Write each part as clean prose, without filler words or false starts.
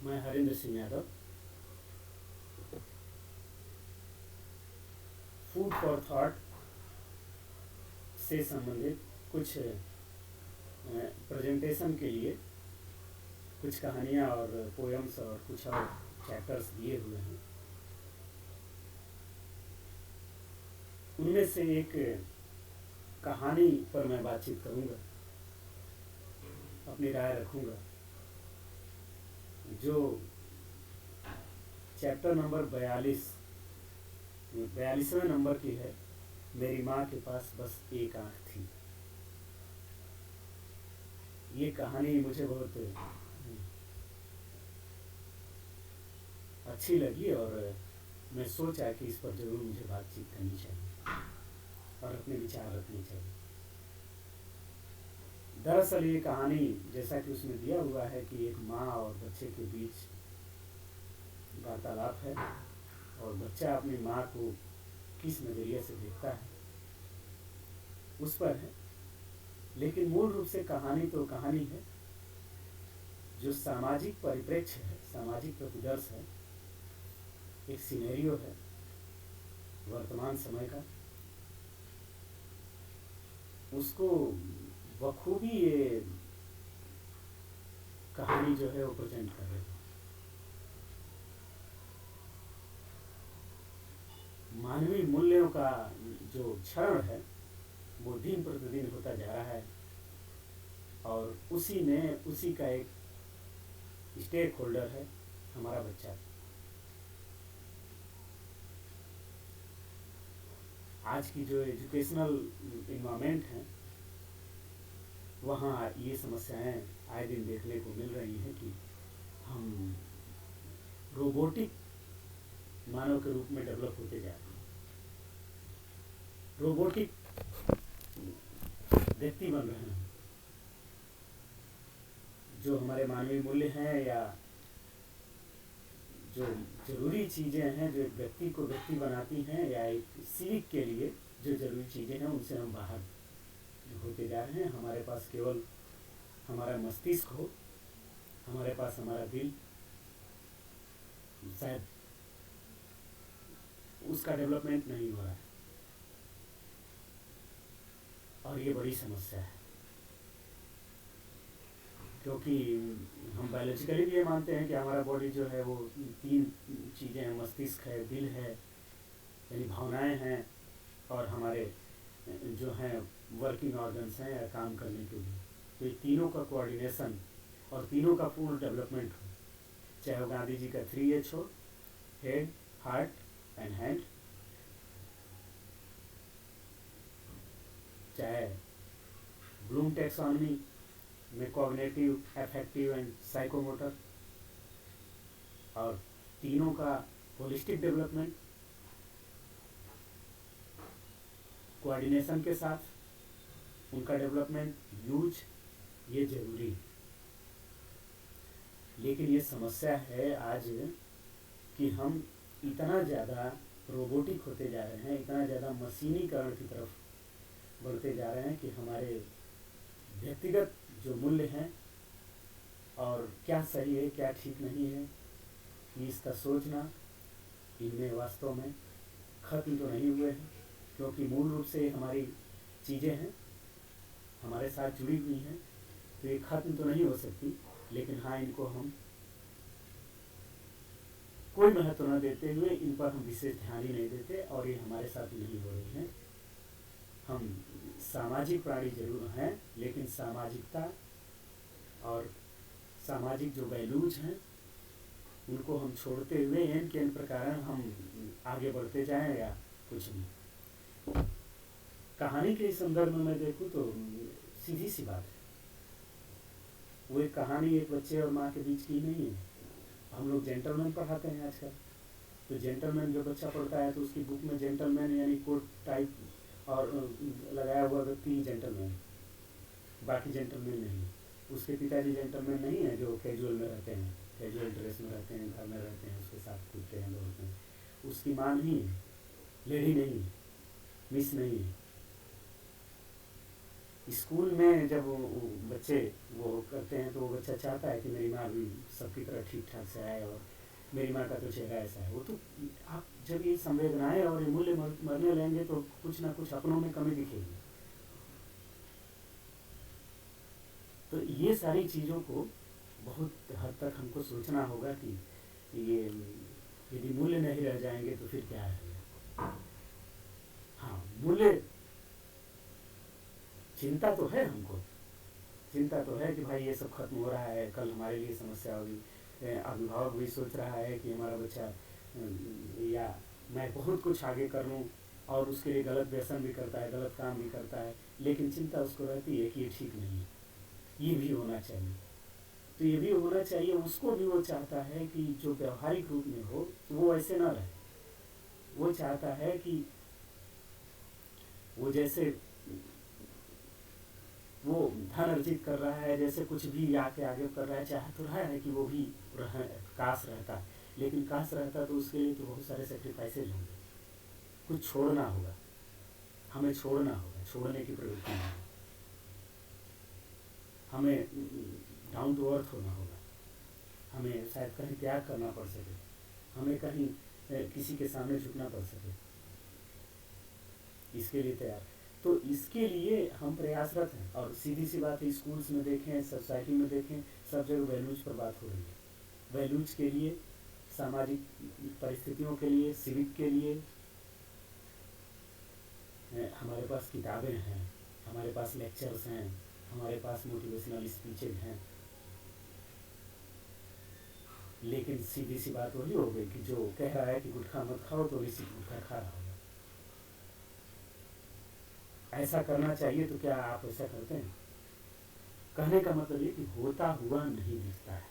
मैं Harendra Singh Yadav food for thought से संबंधित कुछ प्रेजेंटेशन के लिए कुछ कहानियाँ और पोएम्स और कुछ और चैप्टर्स दिए हुए हैं। उनमें से एक कहानी पर मैं बातचीत करूँगा, अपनी राय रखूँगा, जो चैप्टर नंबर 42वें नंबर की है। मेरी माँ के पास बस एक आँख थी। ये कहानी मुझे बहुत अच्छी लगी और मैं सोचा कि इस पर ज़रूर मुझे बातचीत करनी चाहिए और अपने विचार रखने चाहिए। दरअसल ये कहानी, जैसा कि उसमें दिया हुआ है कि एक माँ और बच्चे के बीच वार्तालाप है और बच्चा अपनी माँ को किस नज़रिए से देखता है उस पर है। लेकिन मूल रूप से कहानी तो कहानी है, जो सामाजिक परिप्रेक्ष्य है, सामाजिक प्रतिदर्श है, एक सिनेरियो है वर्तमान समय का। उसको बखूबी ये कहानी जो है वो प्रेजेंट कर रही है। मानवीय मूल्यों का जो क्षरण है वो दिन प्रतिदिन होता जा रहा है और उसी का एक स्टेक होल्डर है हमारा बच्चा। आज की जो एजुकेशनल इन्वायरमेंट है वहाँ ये समस्याएं आए दिन देखने को मिल रही हैं कि हम रोबोटिक मानव के रूप में डेवलप होते जा रहे हैं, रोबोटिक व्यक्ति बन रहे हैं। जो हमारे मानवीय मूल्य हैं या जो जरूरी चीज़ें हैं जो एक व्यक्ति को व्यक्ति बनाती हैं या एक सिविक के लिए जो जरूरी चीज़ें हैं उनसे हम बाहर होते जा रहे हैं। हमारे पास केवल हमारा मस्तिष्क हो, हमारे पास हमारा दिल, शायद उसका डेवलपमेंट नहीं हो रहा है और ये बड़ी समस्या है। क्योंकि हम बायोलॉजिकली भी ये मानते हैं कि हमारा बॉडी जो है वो 3 चीज़ें हैं, मस्तिष्क है, दिल है यानी भावनाएं हैं और हमारे जो हैं वर्किंग ऑर्गन्स हैं या काम करने के लिए। तो ये तीनों का कोऑर्डिनेशन और तीनों का पूर्ण डेवलपमेंट हो, चाहे वो गांधी जी का 3H हो, हेड, हार्ट एंड हैंड, चाहे ब्लूम टैक्सोनॉमी में कॉग्निटिव, एफेक्टिव एंड साइकोमोटर, और तीनों का होलिस्टिक डेवलपमेंट कोऑर्डिनेशन के साथ उनका डेवलपमेंट यूज ये जरूरी है। लेकिन ये समस्या है आज कि हम इतना ज़्यादा रोबोटिक होते जा रहे हैं, इतना ज़्यादा मशीनीकरण की तरफ बढ़ते जा रहे हैं कि हमारे व्यक्तिगत जो मूल्य हैं और क्या सही है क्या ठीक नहीं है कि इसका सोचना इनमें वास्तव में खत्म तो नहीं हुए हैं। क्योंकि मूल रूप से हमारी चीज़ें हैं, हमारे साथ जुड़ी हुई हैं, तो ये खत्म तो नहीं हो सकती। लेकिन हाँ, इनको हम कोई महत्व न देते हुए इन पर हम विशेष ध्यान ही नहीं देते और ये हमारे साथ नहीं हो रही हैं। हम सामाजिक प्राणी जरूर हैं, लेकिन सामाजिकता और सामाजिक जो वैल्यूज हैं उनको हम छोड़ते हुए इन के प्रकार हम आगे बढ़ते जाएं या कुछ नहीं। कहानी के संदर्भ में मैं देखूं तो सीधी सी बात है, वो एक कहानी एक बच्चे और माँ के बीच की नहीं है। हम लोग जेंटलमैन पढ़ाते हैं आजकल, तो जेंटलमैन जो बच्चा पढ़ता है तो उसकी बुक में जेंटलमैन यानी कोट टाइप और लगाया हुआ व्यक्ति ही जेंटलमैन, बाकी जेंटलमैन नहीं। उसके पिताजी जेंटलमैन नहीं है जो कैजुअल में रहते हैं, कैजुअल ड्रेस में रहते हैं, घर में रहते हैं, उसके साथ कूदते हैं, दौड़ते हैं। उसकी माँ नहीं है, लेडी नहीं है, मिस नहीं है। स्कूल में जब वो बच्चे वो करते हैं तो वो बच्चा चाहता है कि मेरी माँ भी सबकी तरह ठीक ठाक से आए और मेरी माँ का तो चेहरा ऐसा है। वो तो आप जब ये संवेदनाएं और ये मूल्य मरने लगेंगे तो कुछ ना कुछ अपनों में कमी दिखेगी। तो ये सारी चीज़ों को बहुत हद तक हमको सोचना होगा कि ये यदि मूल्य नहीं रह जाएंगे तो फिर क्या है। हाँ, मूल्य चिंता तो है हमको, चिंता तो है कि भाई ये सब खत्म हो रहा है, कल हमारे लिए समस्या होगी। अभिभावक भी सोच रहा है कि हमारा बच्चा या मैं बहुत कुछ आगे कर लूँ और उसके लिए गलत व्यसन भी करता है, गलत काम भी करता है, लेकिन चिंता उसको रहती है कि ये ठीक नहीं है, ये भी होना चाहिए। तो ये भी होना चाहिए, उसको भी वो चाहता है कि जो व्यवहारिक रूप में हो वो ऐसे ना रहे। वो चाहता है कि वो जैसे वो धन अर्जित कर रहा है, जैसे कुछ भी आके आगे कर रहा है, चाह तो रहा है कि वो भी काश रहता, लेकिन काश रहता तो उसके लिए तो बहुत सारे सेक्रीफाइसेज होंगे, कुछ छोड़ना होगा, हमें छोड़ना होगा, छोड़ने की प्रवृत्ति नहीं, हमें डाउन टू अर्थ होना होगा, हमें शायद कहीं त्याग करना पड़ सके, हमें कहीं किसी के सामने झुकना पड़ सके, इसके लिए तैयार। तो इसके लिए हम प्रयासरत हैं। और सीधी सी बात है, स्कूल्स में देखें, सोसाइटी में देखें, सब जगह वैल्यूज पर बात हो रही है। वैल्यूज के लिए, सामाजिक परिस्थितियों के लिए, सिविक के लिए हमारे पास किताबें हैं, हमारे पास लेक्चर्स हैं, हमारे पास मोटिवेशनल स्पीचेज हैं, लेकिन सीधी सी बात वही हो गई कि जो कह रहा है कि गुटखा मत खाओ तो निश्चित गुटखा खा रहा होगा। ऐसा करना चाहिए तो क्या आप ऐसा करते हैं? कहने का मतलब ये कि होता हुआ नहीं दिखता है।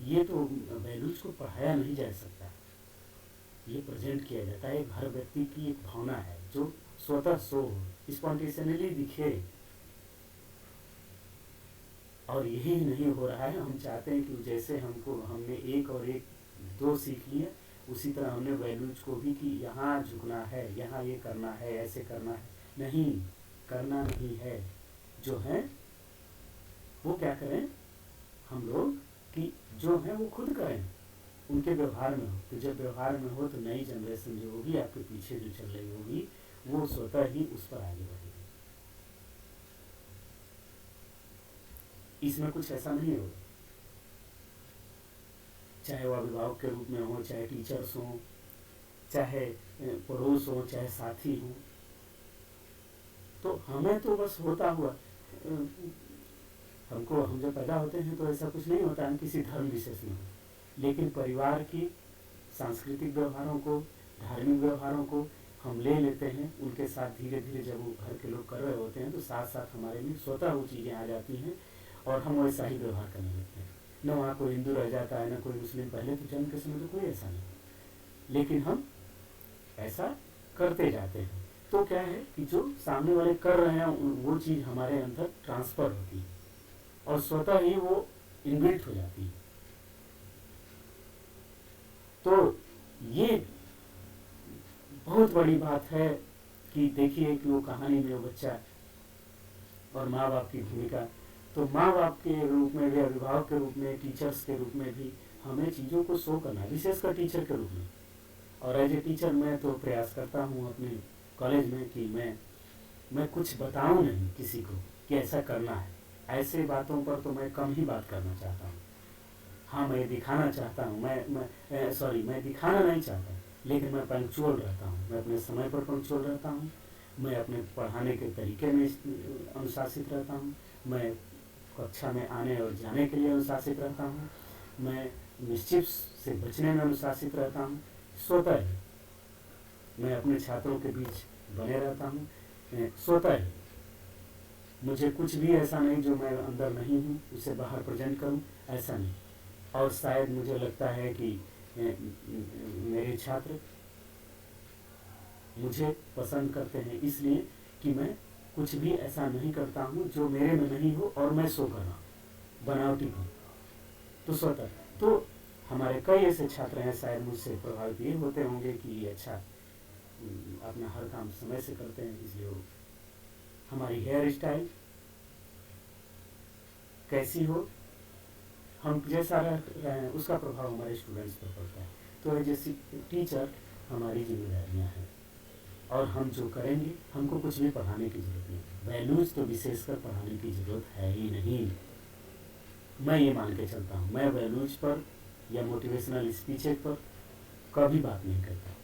ये तो वैल्यूज को पढ़ाया नहीं जा सकता, ये प्रेजेंट किया जाता है। हर व्यक्ति की एक भावना है जो स्वतः सो स्पॉन्टेनियसली दिखे, और यही नहीं हो रहा है। हम चाहते हैं कि जैसे हमने एक और एक दो सीख लिए, उसी तरह हमने वैल्यूज को भी कि यहाँ झुकना है, यहाँ ये करना है, ऐसे करना है। नहीं, करना नहीं है। जो है वो क्या करें हम लोग कि जो है वो खुद करें, उनके व्यवहार में हो। तो जब व्यवहार में हो तो नई जनरेशन जो होगी आपके पीछे जो चल रही होगी वो स्वतः ही उस पर आगे बढ़ेगी। इसमें कुछ ऐसा नहीं होगा, चाहे वो अभिभावक के रूप में हो, चाहे टीचर्स हों, चाहे पड़ोस हो, चाहे साथी हो। तो हमें तो बस होता हुआ हम जब पैदा होते हैं तो ऐसा कुछ नहीं होता है किसी धर्म विशेष में, लेकिन परिवार की सांस्कृतिक व्यवहारों को, धार्मिक व्यवहारों को हम ले लेते हैं। उनके साथ धीरे धीरे जब वो घर के लोग कर रहे होते हैं तो साथ साथ हमारे लिए स्वतः वो चीज़ें आ जाती हैं और हम वैसा ही व्यवहार करने लगते हैं। न वहाँ कोई हिंदू रह जाता है, न कोई मुस्लिम। पहले तो जन्म के समय तो कोई ऐसा नहीं, लेकिन हम ऐसा करते जाते हैं। तो क्या है कि जो सामने वाले कर रहे हैं वो चीज़ हमारे अंदर ट्रांसफ़र होती है और स्वतः ही वो इनबिल्ट हो जाती है। तो ये बहुत बड़ी बात है कि देखिए कि वो कहानी में वो बच्चा और माँ बाप की भूमिका। तो माँ बाप के रूप में भी, अभिभावक के रूप में, टीचर्स के रूप में भी हमें चीज़ों को शो करना है, विशेषकर टीचर के रूप में। और एज ए टीचर मैं तो प्रयास करता हूँ अपने कॉलेज में कि मैं कुछ बताऊँ नहीं किसी को कि ऐसा करना है। ऐसे बातों पर तो मैं कम ही बात करना चाहता हूँ। हाँ, मैं दिखाना चाहता हूँ, मैं दिखाना नहीं चाहता, लेकिन मैं पंक्चुअल रहता हूँ, मैं अपने समय पर पंक्चुअल रहता हूँ, मैं अपने पढ़ाने के तरीके में अनुशासित रहता हूँ, मैं कक्षा में आने और जाने के लिए अनुशासित रहता हूँ, मैं मिसचिफ से बचने में अनुशासित रहता हूँ। स्वतः ही मैं अपने छात्रों के बीच बने रहता हूँ, स्वतः ही मुझे कुछ भी ऐसा नहीं जो मैं अंदर नहीं हूँ उसे बाहर प्रेजेंट करूँ, ऐसा नहीं। और शायद मुझे लगता है कि मेरे छात्र मुझे पसंद करते हैं इसलिए कि मैं कुछ भी ऐसा नहीं करता हूँ जो मेरे में नहीं हो और मैं सो कर रहा हूँ, बनावटी हूँ। तो स्वतः तो हमारे कई ऐसे छात्र हैं शायद मुझसे प्रभावित ये होते होंगे कि अच्छा अपना हर काम समय से करते हैं, इसलिए वो हमारी हेयर स्टाइल कैसी हो, हम जैसा रह रहे हैं उसका प्रभाव हमारे स्टूडेंट्स पर पड़ता है। तो जैसे टीचर हमारी जिम्मेदारियां हैं, और हम जो करेंगे, हमको कुछ भी पढ़ाने की ज़रूरत नहीं, वैल्यूज़ तो विशेषकर पढ़ाने की ज़रूरत है ही नहीं। मैं ये मान के चलता हूँ, मैं वैल्यूज़ पर या मोटिवेशनल स्पीचेज पर कभी बात नहीं करता।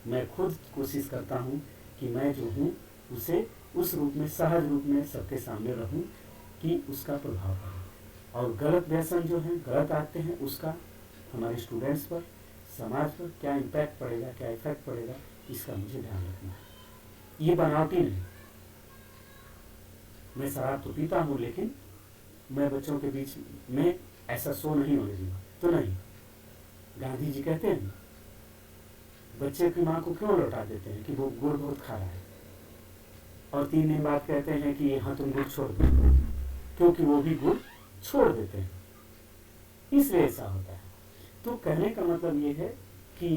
मैं खुद कोशिश करता हूँ कि मैं जो हूँ उसे उस रूप में, सहज रूप में सबके सामने रहूँ कि उसका प्रभाव पड़े। और गलत व्यसन जो हैं, गलत आते हैं, उसका हमारे स्टूडेंट्स पर, समाज पर क्या इम्पैक्ट पड़ेगा, क्या इफेक्ट पड़ेगा, इसका मुझे ध्यान रखना है। ये बनावटी नहीं, मैं शराब तो पीता हूँ, लेकिन मैं बच्चों के बीच में ऐसा शो नहीं होने दूंगा। तो नहीं, गांधी जी कहते हैं बच्चे की माँ को क्यों लौटा देते हैं कि वो गुड़ बहुत खा रहा है, और 3 दिन बाद कहते हैं कि हाँ तुम गुड़ छोड़ दो, क्योंकि वो भी गुड़ छोड़ देते हैं, इसलिए ऐसा होता है। तो कहने का मतलब ये है कि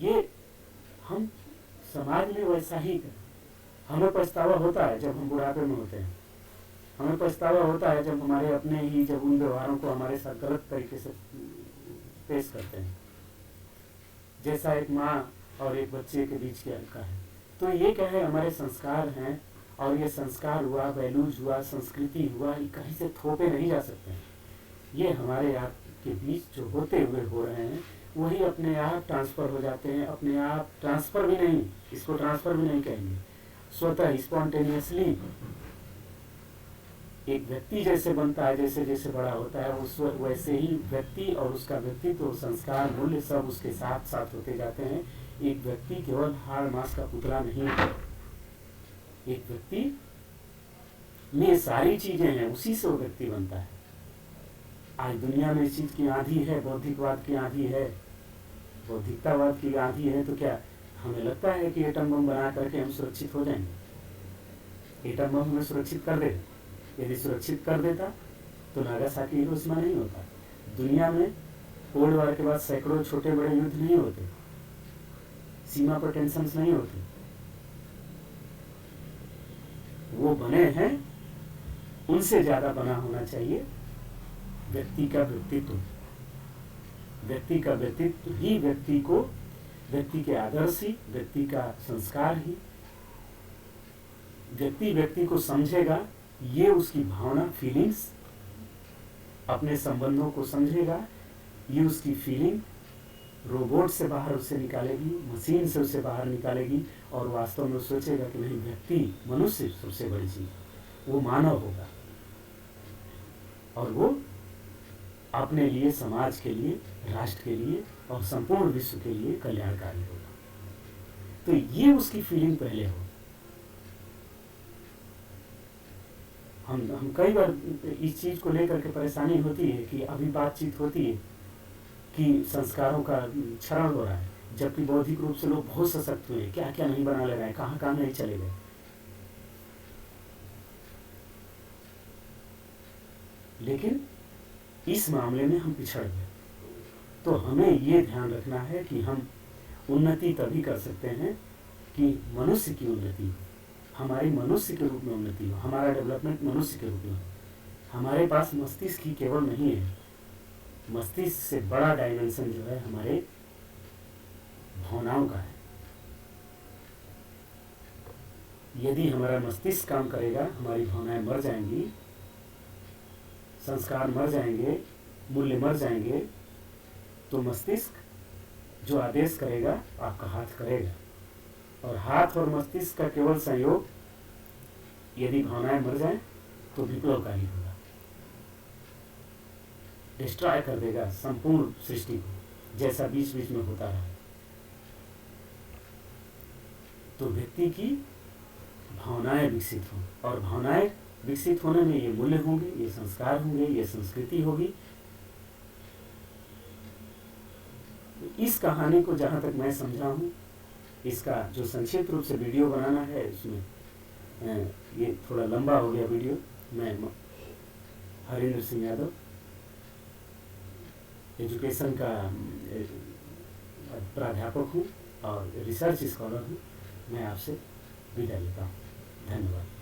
ये हम समाज में वैसा ही करें। हमें पछतावा होता है जब हम बुढ़ापे में होते हैं, हमें पछतावा होता है जब हमारे अपने ही, जब उन व्यवहारों को हमारे साथ गलत तरीके से पेश करते हैं, जैसा एक माँ और एक बच्चे के बीच का है। तो ये क्या है, हमारे संस्कार हैं, और ये संस्कार हुआ, वैल्यूज हुआ, संस्कृति हुआ, ये कहीं से थोपे नहीं जा सकते हैं। ये हमारे आप के बीच जो होते हुए हो रहे हैं, वही अपने आप ट्रांसफ़र हो जाते हैं। अपने आप ट्रांसफ़र भी नहीं, इसको ट्रांसफ़र भी नहीं कहेंगे, स्वतः स्पॉन्टेनियसली एक व्यक्ति जैसे बनता है, जैसे जैसे बड़ा होता है, उस वैसे ही व्यक्ति और उसका व्यक्तित्व, संस्कार, मूल्य सब उसके साथ साथ होते जाते हैं। एक व्यक्ति केवल हाड़ मांस का पुतला नहीं है, एक व्यक्ति में सारी चीजें हैं, उसी से वो व्यक्ति बनता है। आज दुनिया में इस चीज की आंधी है, बौद्धिकवाद की आंधी है, बौद्धिकतावाद की आंधी है। तो क्या हमें लगता है कि एटम बम बना करके हम सुरक्षित हो जाएंगे? एटम बम हमें सुरक्षित कर दे, यदि सुरक्षित कर देता तो नागासाकी हिरोशिमा नहीं होता। दुनिया में कोल्ड वॉर के बाद सैकड़ों छोटे बड़े युद्ध नहीं होते, सीमा पर टेंशन्स नहीं होते। वो बने हैं, उनसे ज्यादा बना होना चाहिए व्यक्ति का व्यक्तित्व। व्यक्ति का व्यक्तित्व ही व्यक्ति को, व्यक्ति के आदर्श ही, व्यक्ति का संस्कार ही, व्यक्ति व्यक्ति को समझेगा, ये उसकी भावना, फीलिंग्स, अपने संबंधों को समझेगा, ये उसकी फीलिंग रोबोट से बाहर उसे निकालेगी, मशीन से उसे बाहर निकालेगी, और वास्तव में सोचेगा कि नहीं, व्यक्ति, मनुष्य सबसे बड़ी चीज, वो मानव होगा, और वो अपने लिए, समाज के लिए, राष्ट्र के लिए और संपूर्ण विश्व के लिए कल्याणकारी होगा। तो ये उसकी फीलिंग पहले हो। हम कई बार इस चीज को लेकर के परेशानी होती है कि अभी बातचीत होती है कि संस्कारों का क्षरण हो रहा है, जबकि बौद्धिक रूप से लोग बहुत सशक्त हुए हैं, क्या क्या नहीं बना ले रहे हैं, कहाँ कहाँ नहीं चले गए। लेकिन इस मामले में हम पिछड़ गए। तो हमें ये ध्यान रखना है कि हम उन्नति तभी कर सकते हैं कि मनुष्य की उन्नति हो, हमारी मनुष्य के रूप में उन्नति हो, हमारा डेवलपमेंट मनुष्य के रूप में हो। हमारे पास मस्तिष्क ही केवल नहीं है, मस्तिष्क से बड़ा डायमेंशन जो है हमारे भावनाओं का है। यदि हमारा मस्तिष्क काम करेगा, हमारी भावनाएं मर जाएंगी, संस्कार मर जाएंगे, मूल्य मर जाएंगे, तो मस्तिष्क जो आदेश करेगा आपका हाथ करेगा, और हाथ और मस्तिष्क का केवल संयोग, यदि भावनाएं मर जाएं तो विप्लवकारी होगा, डिस्ट्रॉय कर देगा संपूर्ण सृष्टि को, जैसा बीच बीच में होता रहा। तो व्यक्ति की भावनाएं विकसित हों, और भावनाएं विकसित होने में ये मूल्य होंगे, ये संस्कार होंगे, ये संस्कृति होगी। इस कहानी को जहां तक मैं समझा हूं, इसका जो संक्षिप्त रूप से वीडियो बनाना है, इसमें ये थोड़ा लंबा हो गया वीडियो। मैं हरिंद्र सिंह यादव, एजुकेशन का प्राध्यापक हूँ और रिसर्च स्कॉलर हूँ। मैं आपसे विदा लेता हूँ। धन्यवाद।